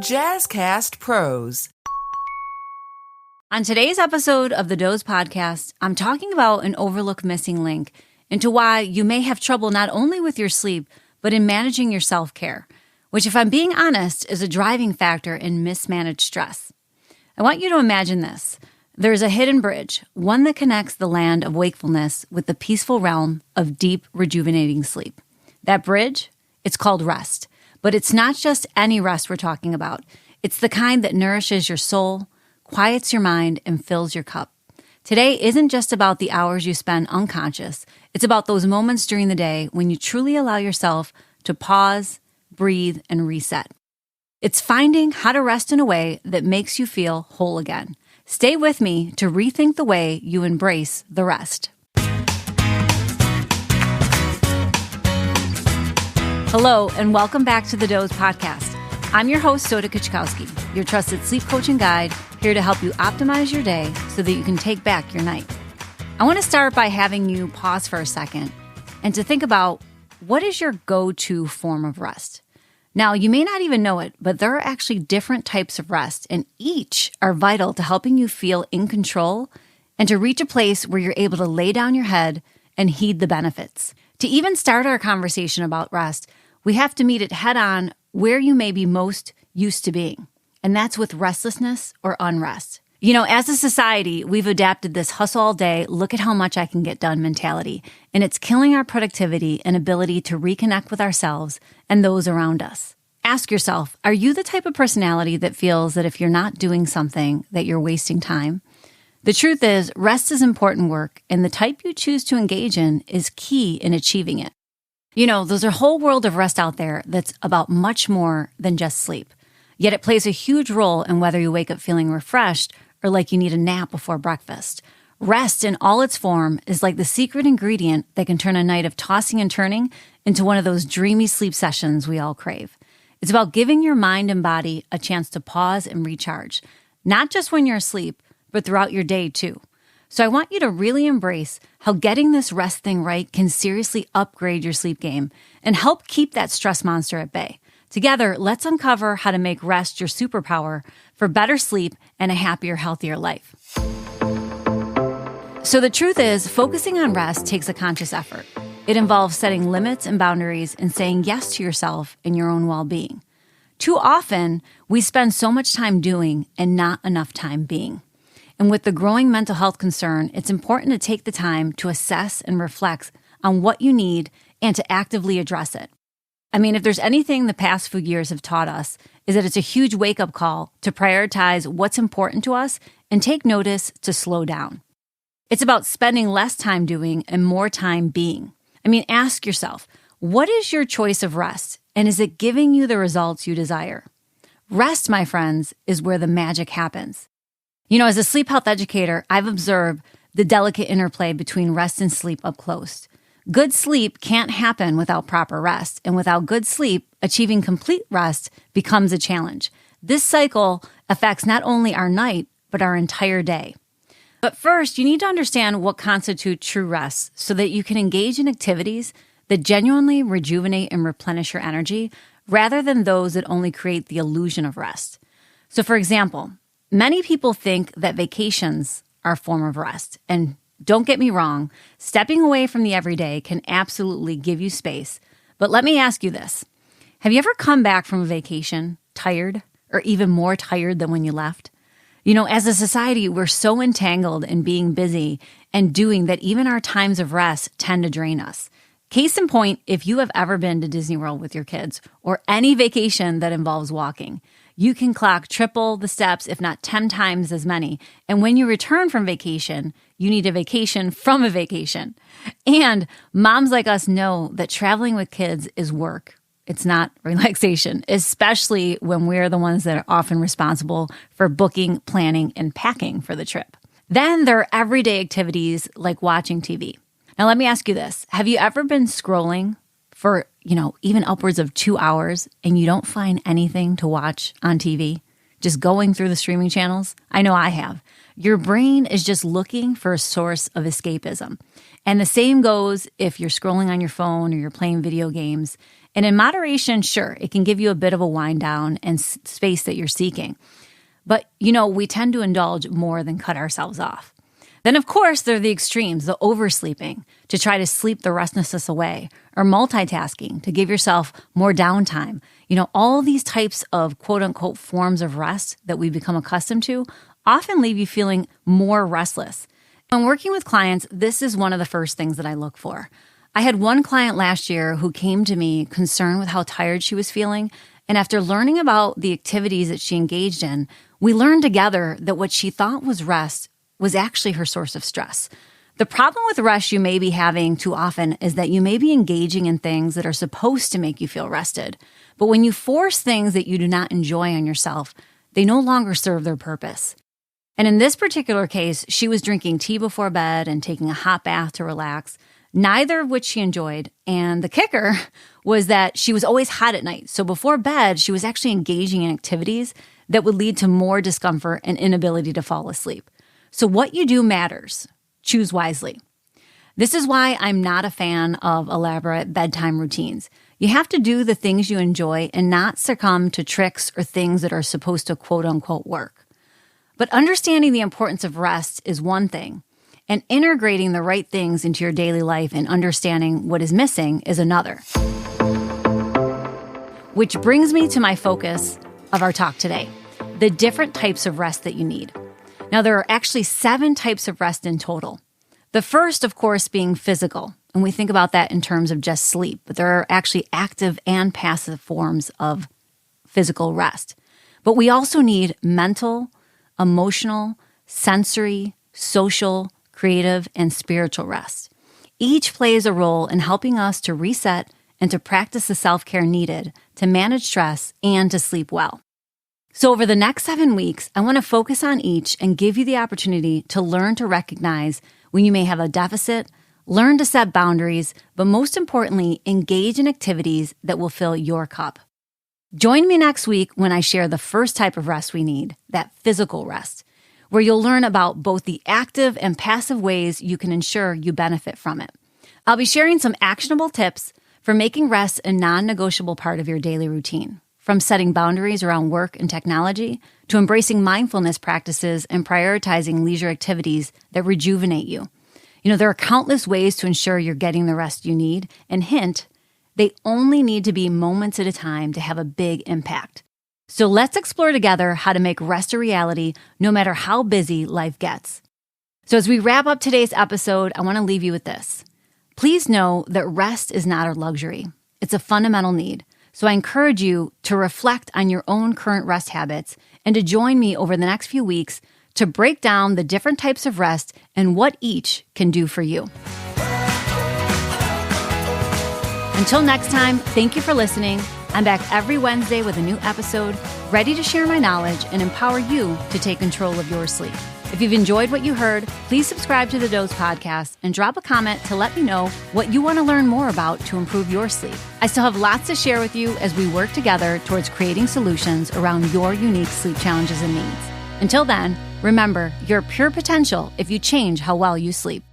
Jazzcast Pros. On today's episode of the Doze podcast, I'm talking about an overlooked missing link into why you may have trouble not only with your sleep, but in managing your self-care, which, if I'm being honest, is a driving factor in mismanaged stress. I want you to imagine this. There's a hidden bridge, one that connects the land of wakefulness with the peaceful realm of deep, rejuvenating sleep. That bridge, it's called rest. But it's not just any rest we're talking about. It's the kind that nourishes your soul, quiets your mind, and fills your cup. Today isn't just about the hours you spend unconscious. It's about those moments during the day when you truly allow yourself to pause, breathe, and reset. It's finding how to rest in a way that makes you feel whole again. Stay with me to rethink the way you embrace the rest. Hello, and welcome back to the Doze podcast. I'm your host, Soda Kuczkowski, your trusted sleep coach and guide, here to help you optimize your day so that you can take back your night. I want to start by having you pause for a second and to think about, what is your go-to form of rest? Now, you may not even know it, but there are actually different types of rest, and each are vital to helping you feel in control and to reach a place where you're able to lay down your head and heed the benefits. To even start our conversation about rest, we have to meet it head on where you may be most used to being, and that's with restlessness or unrest. You know, as a society, we've adapted this hustle all day, look at how much I can get done mentality, and it's killing our productivity and ability to reconnect with ourselves and those around us. Ask yourself, are you the type of personality that feels that if you're not doing something, that you're wasting time? The truth is, rest is important work, and the type you choose to engage in is key in achieving it. You know, there's a whole world of rest out there that's about much more than just sleep. Yet it plays a huge role in whether you wake up feeling refreshed or like you need a nap before breakfast. Rest in all its form is like the secret ingredient that can turn a night of tossing and turning into one of those dreamy sleep sessions we all crave. It's about giving your mind and body a chance to pause and recharge, not just when you're asleep, but throughout your day too. So I want you to really embrace how getting this rest thing right can seriously upgrade your sleep game and help keep that stress monster at bay. Together, let's uncover how to make rest your superpower for better sleep and a happier, healthier life. So the truth is, focusing on rest takes a conscious effort. It involves setting limits and boundaries and saying yes to yourself and your own well-being. Too often, we spend so much time doing and not enough time being. And with the growing mental health concern, it's important to take the time to assess and reflect on what you need and to actively address it. I mean, if there's anything the past few years have taught us, is that it's a huge wake-up call to prioritize what's important to us and take notice to slow down. It's about spending less time doing and more time being. I mean, ask yourself, what is your choice of rest, and is it giving you the results you desire? Rest, my friends, is where the magic happens. You know, as a sleep health educator, I've observed the delicate interplay between rest and sleep up close. Good sleep can't happen without proper rest, and without good sleep, achieving complete rest becomes a challenge. This cycle affects not only our night, but our entire day. But first, you need to understand what constitutes true rest so that you can engage in activities that genuinely rejuvenate and replenish your energy, rather than those that only create the illusion of rest. So for example, many people think that vacations are a form of rest. And don't get me wrong, stepping away from the everyday can absolutely give you space. But let me ask you this. Have you ever come back from a vacation tired, or even more tired than when you left? You know, as a society, we're so entangled in being busy and doing that even our times of rest tend to drain us. Case in point, if you have ever been to Disney World with your kids or any vacation that involves walking, you can clock triple the steps, if not 10 times as many. And when you return from vacation, you need a vacation from a vacation. And moms like us know that traveling with kids is work. It's not relaxation, especially when we're the ones that are often responsible for booking, planning, and packing for the trip. Then there are everyday activities like watching TV. Now, let me ask you this. Have you ever been scrolling for, even upwards of 2 hours and you don't find anything to watch on TV? Just going through the streaming channels? I know I have. Your brain is just looking for a source of escapism. And the same goes if you're scrolling on your phone or you're playing video games. And in moderation, sure, it can give you a bit of a wind down and space that you're seeking. But, we tend to indulge more than cut ourselves off. Then, of course, there are the extremes, the oversleeping, to try to sleep the restlessness away, or multitasking, to give yourself more downtime. All these types of quote-unquote forms of rest that we've become accustomed to often leave you feeling more restless. When working with clients, this is one of the first things that I look for. I had one client last year who came to me concerned with how tired she was feeling, and after learning about the activities that she engaged in, we learned together that what she thought was rest was actually her source of stress. The problem with rest you may be having too often is that you may be engaging in things that are supposed to make you feel rested. But when you force things that you do not enjoy on yourself, they no longer serve their purpose. And in this particular case, she was drinking tea before bed and taking a hot bath to relax, neither of which she enjoyed. And the kicker was that she was always hot at night. So before bed, she was actually engaging in activities that would lead to more discomfort and inability to fall asleep. So what you do matters. Choose wisely. This is why I'm not a fan of elaborate bedtime routines. You have to do the things you enjoy and not succumb to tricks or things that are supposed to quote unquote work. But understanding the importance of rest is one thing, and integrating the right things into your daily life and understanding what is missing is another. Which brings me to my focus of our talk today, the different types of rest that you need. Now, there are actually 7 types of rest in total. The first, of course, being physical. And we think about that in terms of just sleep. But there are actually active and passive forms of physical rest. But we also need mental, emotional, sensory, social, creative, and spiritual rest. Each plays a role in helping us to reset and to practice the self-care needed to manage stress and to sleep well. So over the next 7 weeks, I want to focus on each and give you the opportunity to learn to recognize when you may have a deficit, learn to set boundaries, but most importantly, engage in activities that will fill your cup. Join me next week when I share the first type of rest we need, that physical rest, where you'll learn about both the active and passive ways you can ensure you benefit from it. I'll be sharing some actionable tips for making rest a non-negotiable part of your daily routine. From setting boundaries around work and technology to embracing mindfulness practices and prioritizing leisure activities that rejuvenate you. There are countless ways to ensure you're getting the rest you need. And hint, they only need to be moments at a time to have a big impact. So let's explore together how to make rest a reality no matter how busy life gets. So as we wrap up today's episode, I want to leave you with this. Please know that rest is not a luxury. It's a fundamental need. So I encourage you to reflect on your own current rest habits and to join me over the next few weeks to break down the different types of rest and what each can do for you. Until next time, thank you for listening. I'm back every Wednesday with a new episode, ready to share my knowledge and empower you to take control of your sleep. If you've enjoyed what you heard, please subscribe to the Doze podcast and drop a comment to let me know what you want to learn more about to improve your sleep. I still have lots to share with you as we work together towards creating solutions around your unique sleep challenges and needs. Until then, remember, you're pure potential if you change how well you sleep.